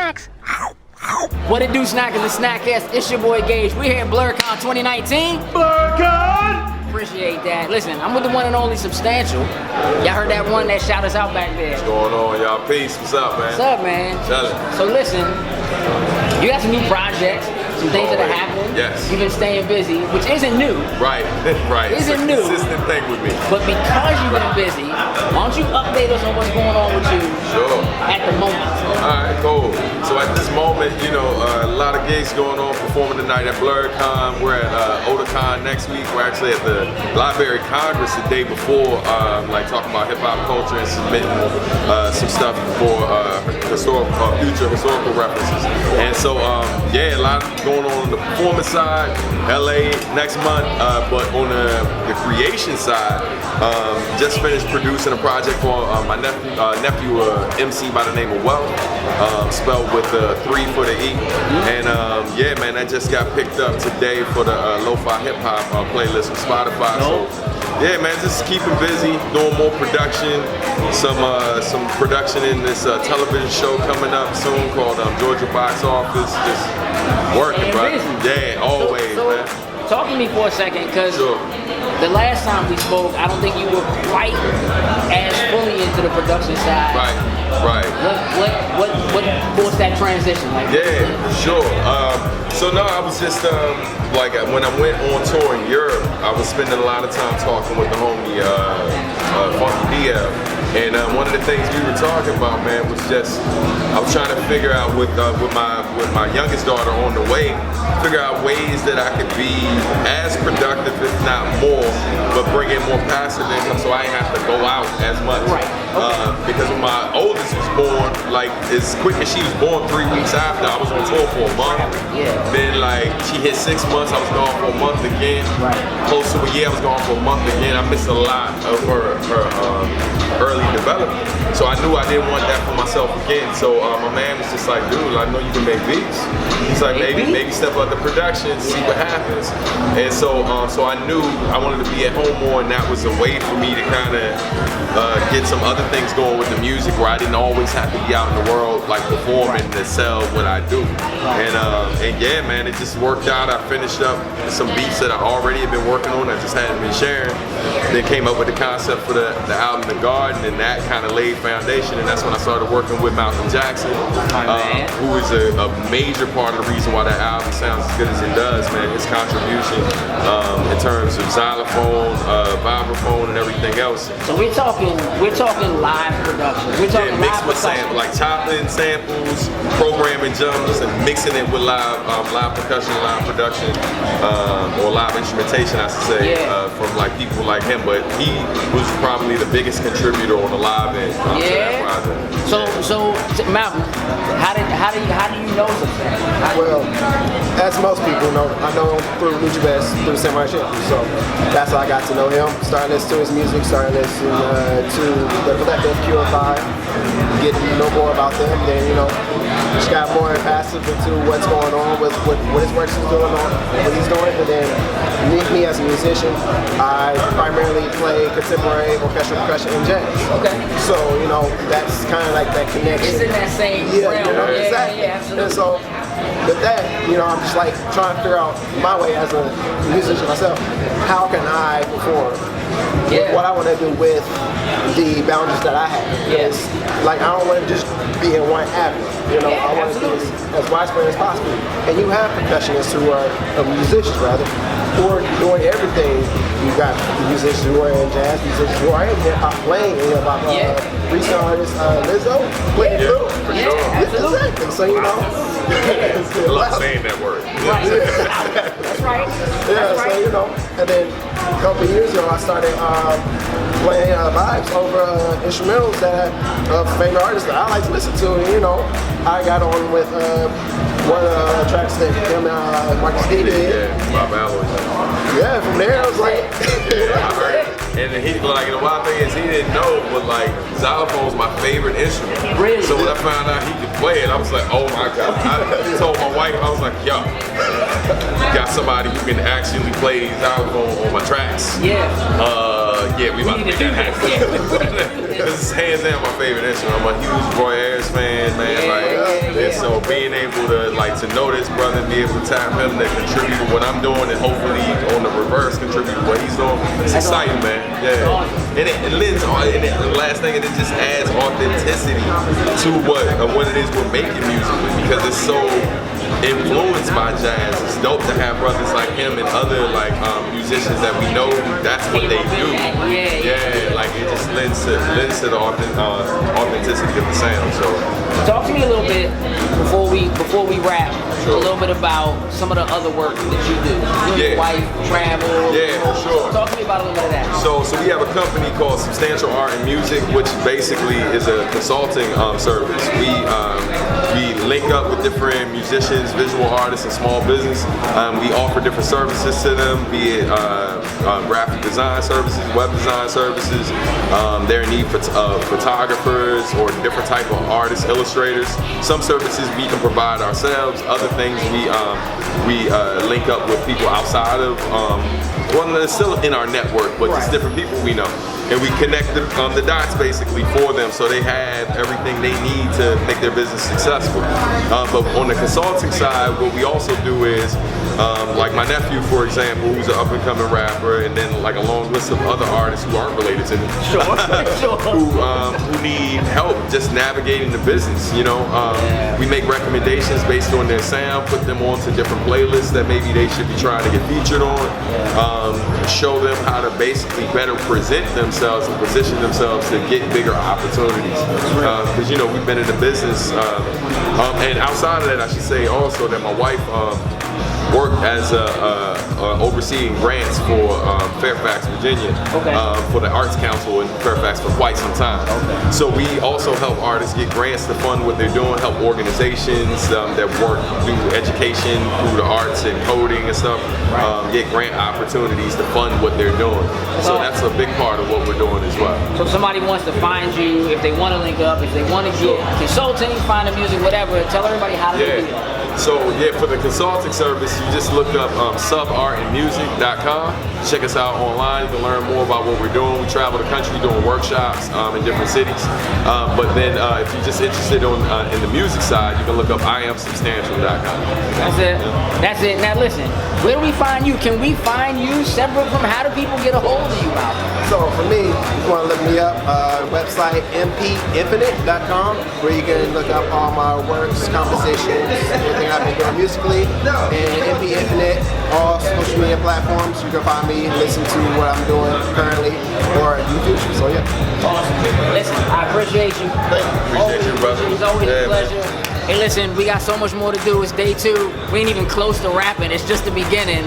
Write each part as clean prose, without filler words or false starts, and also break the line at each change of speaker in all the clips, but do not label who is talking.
snacks.
What it do, snackers and snackers? It's your boy Gage. We here at Blerdcon 2019.
Blerdcon!
Appreciate that. Listen, I'm with the one and only Substantial. Y'all heard that one that shout us out back there.
What's going on, y'all? Peace. What's up, man?
What's up, man?
Chillin'.
So listen, you got some new projects, some things that are happening.
Yes.
You've been staying busy, which isn't new.
Right, right.
Isn't
it's a
new.
consistent thing with me.
But because you've been busy, why don't you update us on what's going on with you
Sure.
at the moment?
Alright, cool. So at this moment, you know, a lot of gigs going on, performing tonight at Blerdcon. We're at Otakon next week. We're actually at the Library of Congress the day before, like talking about hip hop culture and submitting some stuff for future historical references. And so, yeah, a lot going on the performance side, LA next month, but on the creation side, just finished producing a project for my nephew, MC by the name of Wealth, spelled with the 3 for the E. And yeah, man, that just got picked up today for the Lo-Fi Hip Hop playlist on Spotify. So yeah, man, just keeping busy, doing more production, some production in this television show coming up soon called Georgia Box Office. Just working, bro. Yeah, always,
so,
man.
Talk to me for a second, because
Sure.
the last time we spoke, I don't think you were quite as fully into the production side.
Right, right.
What forced that transition? Like,
Yeah, sure. So no, I was just like when I went on tour in Europe, I was spending a lot of time talking with the homie Funky DL. And one of the things we were talking about, man, was just I was trying to figure out with my youngest daughter on the way, figure out ways that I could be as productive, if not more, but bring in more passive income, so I didn't have to go out as much.
Right.
Because when my oldest was born, like as quick as she was born, 3 weeks after, I was on tour for a month.
Yeah.
Then like she hit 6 months, I was gone for a month again.
Right.
Close to a year, I was gone for a month again. I missed a lot of her early development. So I knew I didn't want that for myself again. So my man was just like, dude, I know you can make beats. He's like, maybe step up the production, see what happens. And so I knew I wanted to be at home more, and that was a way for me to kind of get some other things going with the music, where I didn't always have to be out in the world like performing to sell what I do. And yeah, man, it just worked out. I finished up some beats that I already had been working on, I just hadn't been sharing. Then came up with the concept for the album The Garden, and that kind of laid foundation. And that's when I started working with Malcolm Jackson, who is a major part of the reason why that album sounds as good as it does, man. His contribution in terms of xylophone, vibraphone, and everything else.
So we're talking live production. We're talking
mixed
live
with samples, like chopping samples, programming jumps, and mixing it with live percussion, live production, or live instrumentation, I should say, from like people like him. But he was probably the biggest contributor on the live end to that project.
So Malcolm, how do you know Substantial?
Well, as most people know, I know him through Lucha Best, through Samurai Champion. So that's how I got to know him. Started listening to his music, started listening to the Collective Purify, get to know more about them. Then, you know, just got more passive into what's going on, what his work is going on, what he's doing. And then me as a musician, I primarily play contemporary, orchestral percussion, and jazz.
Okay.
So, you know, that's kind of like that connection.
It's in that same realm.
You know, exactly.
Yeah, absolutely.
And so, with that, you know, I'm just like trying to figure out my way as a musician myself. How can I perform what I want to do with the boundaries that I have?
Yes.
Like, I don't want to just be in one avenue. You know, I want to do this as widespread as possible. And you have percussionists who are musicians, rather, who are doing everything. You've got musicians who are in jazz, musicians who are in hip hop, playing in hip hop. Recent artist Lizzo playing through.
Absolutely.
Exactly. So, you know.
I love saying that word.
Right. That's right.
Yeah, so, you know, and then a couple of years ago, I started playing vibes over instrumentals that favorite artists that I like to listen to. And, you know, I got on with one of the tracks that him and Marcus D did.
Yeah, Bob Alloy.
Yeah, from there I was like,
I heard it. And he like, the wild thing is he didn't know, but like xylophone was my favorite instrument.
Really?
So when I found out he could play it, I was like, oh my god. I told my wife, I was like, yo, got somebody who can actually play xylophone on my tracks.
Yeah.
Yeah, we about to make that happen. This is hands down my favorite instrument. I'm a huge Roy Ayers fan, man. And so being able to know this brother and be able to tap him to contribute to what I'm doing and hopefully on the reverse contribute to what he's doing, it's exciting, man. Yeah. And it lends on, and the last thing, and it just adds authenticity to what it is we're making music with, because it's so influenced by jazz. It's dope to have brothers like him and other musicians that we know that's what they do. Yeah, like it just lends to the authenticity of the sound. So
talk to me a little bit before we wrap. Sure. A little bit about some of the other work that you do. You and your wife travel.
Yeah, for sure.
Talk to me about a little bit of that.
So we have a company called Substantial Art and Music, which basically is a consulting service. We link up with different musicians, visual artists, and small business. We offer different services to them, be it graphic design services, web design services. They're in need for photographers or different type of artists, illustrators. Some services we can provide ourselves. Other things we link up with people outside of, it's still in our network, but just different people we know. And we connect the dots basically for them so they have everything they need to make their business successful. But on the consulting side, what we also do is, like my nephew, for example, who's an up-and-coming rapper, and then like a long list of other artists who aren't related to him, who need help just navigating the business. We make recommendations based on their sound, put them onto different playlists that maybe they should be trying to get featured on, show them how to basically better present themselves and position themselves to get bigger opportunities. Because we've been in the business, and outside of that, I should say also that my wife worked as overseeing grants for Fairfax, Virginia, for the Arts Council in Fairfax for quite some time. So we also help artists get grants to fund what they're doing, help organizations that work through education, through the arts and coding and stuff, get grant opportunities to fund what they're doing. So that's a big part of what we're doing as well.
So if somebody wants to find you, if they want to link up, if they want to get consulting, find the music, whatever, tell everybody how to do that.
So for the consulting service, you just look up subartandmusic.com. Check us out online. You can learn more about what we're doing. We travel the country doing workshops in different cities. But then if you're just interested in the music side, you can look up iamsubstantial.com.
That's it. That's it. Now listen, where do we find you? Can we find you separate from how do people get a hold of you out there?
So for me, if you want to look me up, website mpinfinite.com, where you can look up all my works, compositions, everything I've been doing musically, and MP Infinite, all social media platforms. You can find me, listen to what I'm doing currently, or YouTube. So yeah.
Awesome. Listen, I appreciate you.
Appreciate you, brother.
It's always a pleasure. Hey, listen, we got so much more to do. It's day 2. We ain't even close to rapping. It's just the beginning.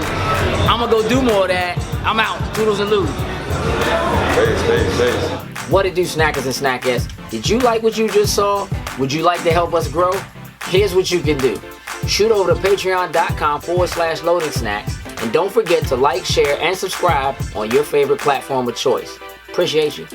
I'm gonna go do more of that. I'm out. Toodles and loos.
Peace.
What it do, snackers and snackettes? Did you like what you just saw? Would you like to help us grow? Here's what you can do. Shoot over to patreon.com/loading snacks, and don't forget to like, share, and subscribe on your favorite platform of choice. Appreciate you.